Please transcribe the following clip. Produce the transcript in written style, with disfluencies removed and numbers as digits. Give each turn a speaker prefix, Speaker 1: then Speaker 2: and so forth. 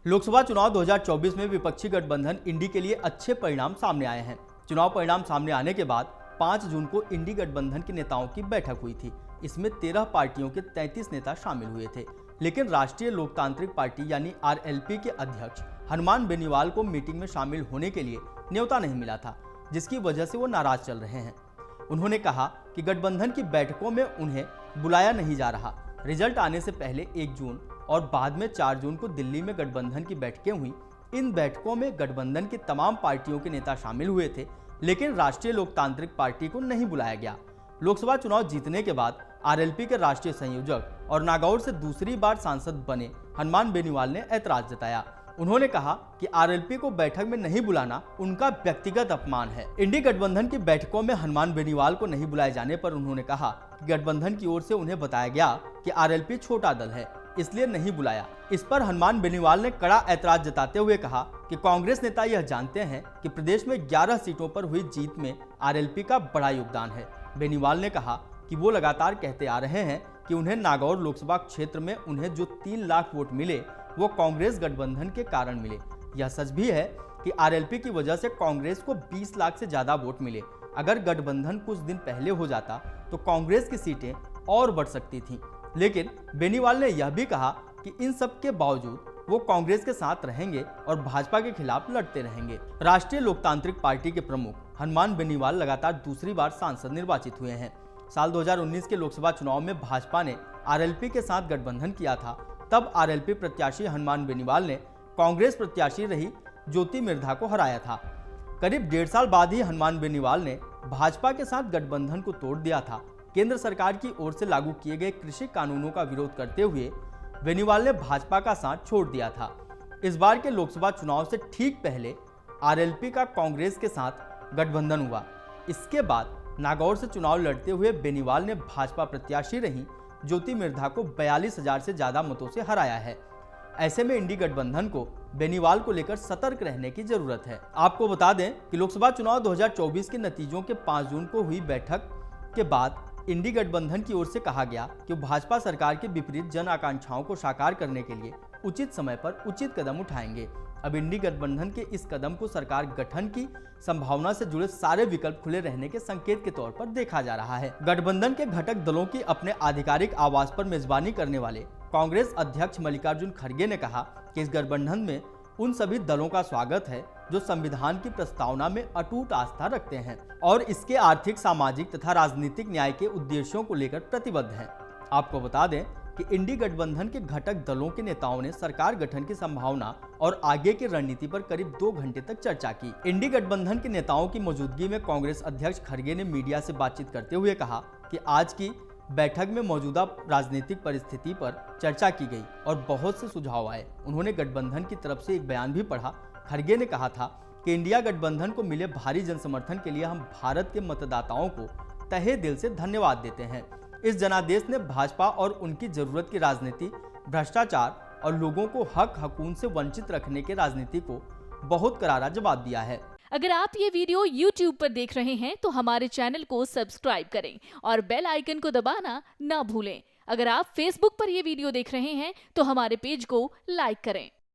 Speaker 1: लोकसभा चुनाव 2024 में विपक्षी गठबंधन इंडी के लिए अच्छे परिणाम सामने आए हैं। चुनाव परिणाम सामने आने के बाद 5 जून को इंडी गठबंधन के नेताओं की बैठक हुई थी। इसमें 13 पार्टियों के 33 नेता शामिल हुए थे, लेकिन राष्ट्रीय लोकतांत्रिक पार्टी यानी आरएलपी के अध्यक्ष हनुमान बेनीवाल को मीटिंग में शामिल होने के लिए न्योता नहीं मिला था, जिसकी वजह से वो नाराज चल रहे हैं। उन्होंने कहा कि गठबंधन की बैठकों में उन्हें बुलाया नहीं जा रहा। रिजल्ट आने से पहले 1 जून और बाद में 4 जून को दिल्ली में गठबंधन की बैठकें हुई। इन बैठकों में गठबंधन की तमाम पार्टियों के नेता शामिल हुए थे, लेकिन राष्ट्रीय लोकतांत्रिक पार्टी को नहीं बुलाया गया। लोकसभा चुनाव जीतने के बाद आरएलपी के राष्ट्रीय संयोजक और नागौर से दूसरी बार सांसद बने हनुमान बेनीवाल ने ऐतराज जताया। उन्होंने कहा कि आरएलपी को बैठक में नहीं बुलाना उनका व्यक्तिगत अपमान है। इंडी गठबंधन की बैठकों में हनुमान बेनीवाल को नहीं बुलाए जाने पर उन्होंने कहा कि गठबंधन की ओर से उन्हें बताया गया कि आरएलपी छोटा दल है, इसलिए नहीं बुलाया। इस पर हनुमान बेनीवाल ने कड़ा ऐतराज जताते हुए कहा कि कांग्रेस नेता यह जानते हैं कि प्रदेश में 11 सीटों पर हुई जीत में आरएलपी का बड़ा योगदान है। बेनीवाल ने कहा कि वो लगातार कहते आ रहे हैं कि उन्हें नागौर लोकसभा क्षेत्र में उन्हें जो 3 लाख वोट मिले वो कांग्रेस गठबंधन के कारण मिले। यह सच भी है कि आरएलपी की वजह से कांग्रेस को 20 लाख से ज्यादा वोट मिले। अगर गठबंधन कुछ दिन पहले हो जाता तो कांग्रेस की सीटें और बढ़ सकती थीं। लेकिन बेनीवाल ने यह भी कहा कि इन सब के बावजूद वो कांग्रेस के साथ रहेंगे और भाजपा के खिलाफ लड़ते रहेंगे। राष्ट्रीय लोकतांत्रिक पार्टी के प्रमुख हनुमान बेनीवाल लगातार दूसरी बार सांसद निर्वाचित हुए हैं। साल 2019 के लोकसभा चुनाव में भाजपा ने आरएलपी के साथ गठबंधन किया था। तब आरएलपी प्रत्याशी हनुमान बेनीवाल ने कांग्रेस प्रत्याशी रही ज्योति मिर्धा को हराया था। करीब 1.5 साल बाद ही हनुमान बेनीवाल ने भाजपा के साथ गठबंधन को तोड़ दिया था। केंद्र सरकार की ओर से लागू किए गए कृषि कानूनों का विरोध करते हुए बेनीवाल ने भाजपा का साथ छोड़ दिया था। इस बार के लोकसभा चुनाव से ठीक पहले आरएलपी का कांग्रेस के साथ गठबंधन हुआ। इसके बाद नागौर से चुनाव लड़ते हुए बेनीवाल ने भाजपा प्रत्याशी रही ज्योति मिर्धा को 42,000 से ज्यादा मतों से हराया है। ऐसे में इंडी गठबंधन को बेनीवाल को लेकर सतर्क रहने की जरूरत है। आपको बता दें कि लोकसभा चुनाव 2024 के नतीजों के 5 जून को हुई बैठक के बाद इंडी गठबंधन की ओर से कहा गया कि भाजपा सरकार के विपरीत जन आकांक्षाओं को साकार करने के लिए उचित समय पर उचित कदम उठाएंगे। अब इंडी गठबंधन के इस कदम को सरकार गठन की संभावना से जुड़े सारे विकल्प खुले रहने के संकेत के तौर पर देखा जा रहा है। गठबंधन के घटक दलों की अपने आधिकारिक आवास पर मेजबानी करने वाले कांग्रेस अध्यक्ष मल्लिकार्जुन खड़गे ने कहा कि इस गठबंधन में उन सभी दलों का स्वागत है जो संविधान की प्रस्तावना में अटूट आस्था रखते हैं और इसके आर्थिक, सामाजिक तथा राजनीतिक न्याय के उद्देश्यों को लेकर प्रतिबद्ध हैं। आपको बता दें कि इंडी गठबंधन के घटक दलों के नेताओं ने सरकार गठन की संभावना और आगे की रणनीति पर करीब 2 घंटे तक चर्चा की। इंडी गठबंधन के नेताओं की मौजूदगी में कांग्रेस अध्यक्ष खड़गे ने मीडिया से बातचीत करते हुए कहा कि आज की बैठक में मौजूदा राजनीतिक परिस्थिति पर चर्चा की गई और बहुत से सुझाव आए। उन्होंने गठबंधन की तरफ से एक बयान भी पढ़ा। खड़गे ने कहा था कि इंडिया गठबंधन को मिले भारी जनसमर्थन के लिए हम भारत के मतदाताओं को तहे दिल से धन्यवाद देते हैं। इस जनादेश ने भाजपा और उनकी जरूरत की राजनीति, भ्रष्टाचार और लोगों को हक हकून से वंचित रखने के राजनीति को बहुत करारा जवाब दिया है।
Speaker 2: अगर आप ये वीडियो YouTube पर देख रहे हैं तो हमारे चैनल को सब्सक्राइब करें और बेल आइकन को दबाना ना भूलें। अगर आप Facebook पर ये वीडियो देख रहे हैं तो हमारे पेज को लाइक करें।